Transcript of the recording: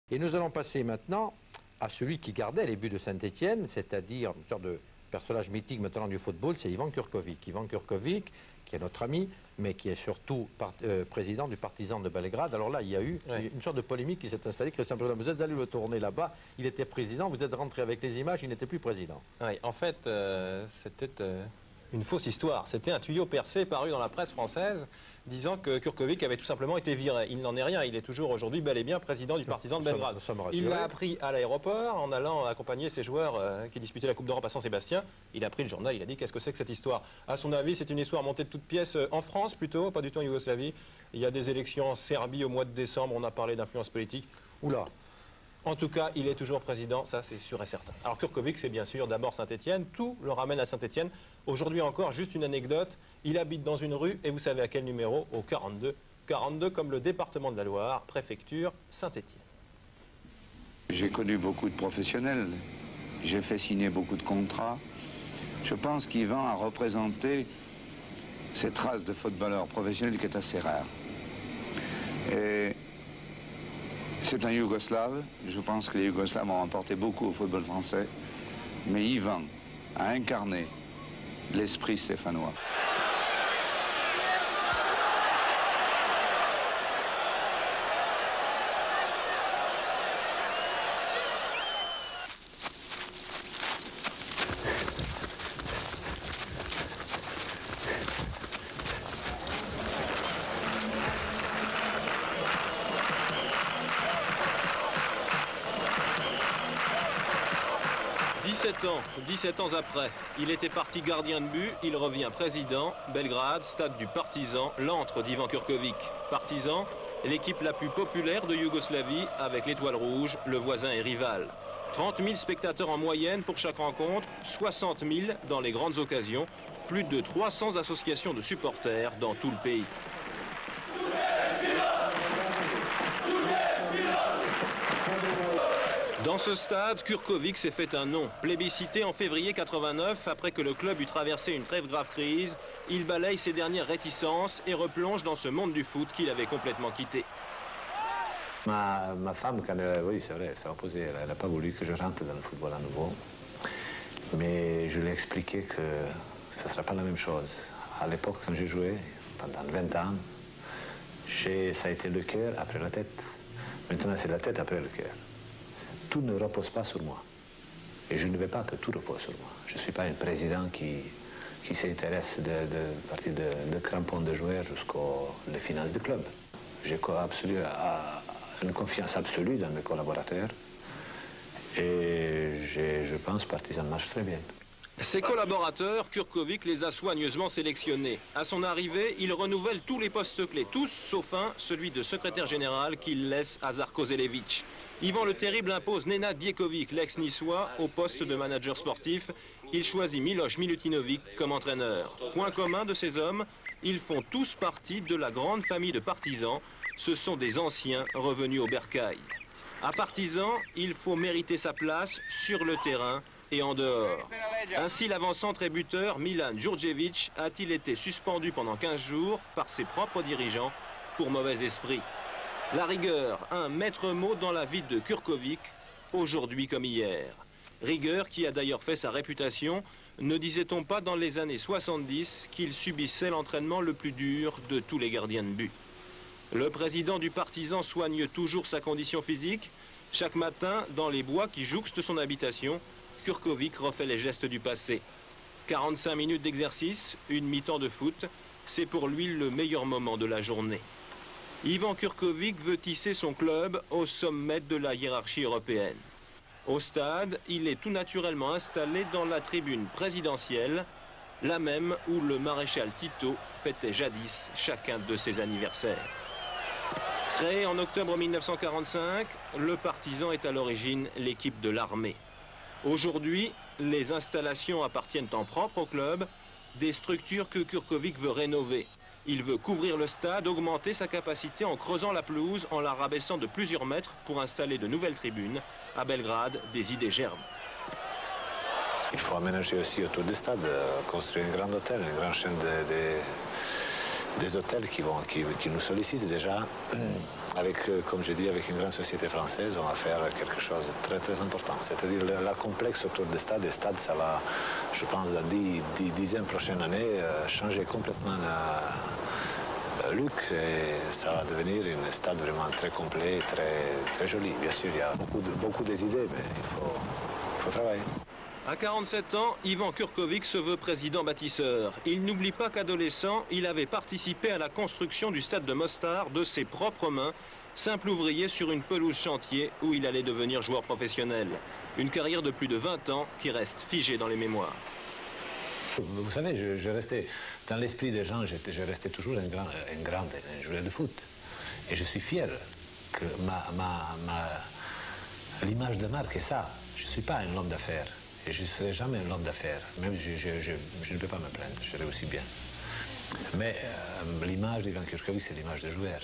Et nous allons passer maintenant à celui qui gardait les buts de Saint-Étienne, c'est-à-dire une sorte de personnage mythique maintenant du football, c'est Ivan Kurkovic. Ivan Kurkovic, qui est notre ami, mais qui est surtout président du Partizan de Belgrade. Alors là, il y a eu une sorte de polémique qui s'est installée. Christian Président, vous êtes allé le tourner là-bas, il était président, vous êtes rentré avec les images, il n'était plus président. Oui, en fait, c'était une fausse histoire. C'était un tuyau percé paru dans la presse française disant que Kurkovic avait tout simplement été viré. Il n'en est rien, il est toujours aujourd'hui bel et bien président du Partizan de Belgrade. Il l'a appris à l'aéroport en allant accompagner ses joueurs qui disputaient la Coupe d'Europe à Saint-Sébastien. Il a pris le journal, il a dit qu'est-ce que c'est que cette histoire. À son avis, c'est une histoire montée de toutes pièces en France plutôt, pas du tout en Yougoslavie. Il y a des élections en Serbie au mois de décembre, on a parlé d'influence politique. Oula. En tout cas, il est toujours président, ça c'est sûr et certain. Alors Kurkovic, c'est bien sûr d'abord Saint-Étienne, tout le ramène à Saint-Étienne. Aujourd'hui encore, juste une anecdote, il habite dans une rue, et vous savez à quel numéro? Au 42. 42 comme le département de la Loire, préfecture Saint-Étienne. J'ai connu beaucoup de professionnels, j'ai fait signer beaucoup de contrats. Je pense qu'Ivan a représenté cette race de footballeurs professionnels qui est assez rare. Et c'est un Yougoslave, je pense que les Yougoslaves ont apporté beaucoup au football français, mais Ivan a incarné l'esprit stéphanois. 17 ans après, il était parti gardien de but, il revient président, Belgrade, stade du Partizan, l'antre d'Ivan Kurkovic. Partizan, l'équipe la plus populaire de Yougoslavie avec l'Étoile Rouge, le voisin et rival. 30 000 spectateurs en moyenne pour chaque rencontre, 60 000 dans les grandes occasions, plus de 300 associations de supporters dans tout le pays. Dans ce stade, Kurkovic s'est fait un nom. Plébiscité en février 89, après que le club eut traversé une très grave crise, il balaye ses dernières réticences et replonge dans ce monde du foot qu'il avait complètement quitté. Ma femme, quand oui, c'est vrai, elle s'est opposée. Elle n'a pas voulu que je rentre dans le football à nouveau. Mais je lui ai expliqué que ça ne sera pas la même chose. À l'époque, quand j'ai joué, pendant 20 ans, ça a été le cœur après la tête. Maintenant, c'est la tête après le cœur. Tout ne repose pas sur moi. Et je ne veux pas que tout repose sur moi. Je ne suis pas un président qui s'intéresse de partir de crampons de joueurs jusqu'aux finances du club. J'ai une confiance absolue dans mes collaborateurs. Et je pense que Partizan marche très bien. Ses collaborateurs, Kurkovic les a soigneusement sélectionnés. À son arrivée, il renouvelle tous les postes clés, tous sauf un, celui de secrétaire général qu'il laisse à Zarko Zelevic. Ivan le Terrible impose Nenad Bjekovic, l'ex-niçois, au poste de manager sportif. Il choisit Miloš Milutinovic comme entraîneur. Point commun de ces hommes, ils font tous partie de la grande famille de Partisans. Ce sont des anciens revenus au bercail. À Partizan, il faut mériter sa place sur le terrain et en dehors. Ainsi, l'avant-centre et buteur Milan Djurdjevic a-t-il été suspendu pendant 15 jours par ses propres dirigeants pour mauvais esprit. La rigueur, un maître mot dans la vie de Kurkovic, aujourd'hui comme hier. Rigueur qui a d'ailleurs fait sa réputation, ne disait-on pas dans les années 70 qu'il subissait l'entraînement le plus dur de tous les gardiens de but. Le président du Partizan soigne toujours sa condition physique. Chaque matin, dans les bois qui jouxtent son habitation, Kurkovic refait les gestes du passé. 45 minutes d'exercice, une mi-temps de foot, c'est pour lui le meilleur moment de la journée. Ivan Kurkovic veut tisser son club au sommet de la hiérarchie européenne. Au stade, il est tout naturellement installé dans la tribune présidentielle, la même où le maréchal Tito fêtait jadis chacun de ses anniversaires. Créé en octobre 1945, le Partizan est à l'origine l'équipe de l'armée. Aujourd'hui, les installations appartiennent en propre au club, des structures que Kurkovic veut rénover. Il veut couvrir le stade, augmenter sa capacité en creusant la pelouse, en la rabaissant de plusieurs mètres pour installer de nouvelles tribunes. À Belgrade, des idées germent. Il faut aménager aussi autour du stade, construire un grand hôtel, une grande chaîne des hôtels qui nous sollicitent déjà. Comme je dis, avec une grande société française, on va faire quelque chose de très très important. C'est-à-dire la complexe autour des stades. Les stades, ça va, je pense, dans 10 prochaines années, changer complètement la look et ça va devenir un stade vraiment très complet, très joli. Bien sûr, il y a beaucoup d'idées, mais il faut travailler. À 47 ans, Ivan Kurkovic se veut président bâtisseur. Il n'oublie pas qu'adolescent, il avait participé à la construction du stade de Mostar de ses propres mains, simple ouvrier sur une pelouse chantier où il allait devenir joueur professionnel. Une carrière de plus de 20 ans qui reste figée dans les mémoires. Vous savez, je restais dans l'esprit des gens, je restais toujours un joueur de foot. Et je suis fier que l'image de marque est ça. Je ne suis pas un homme d'affaires. Et je ne serai jamais un homme d'affaires. Même je ne peux pas me plaindre, je réussis bien. Mais l'image d'Ivan Kurkovic, c'est l'image de joueur.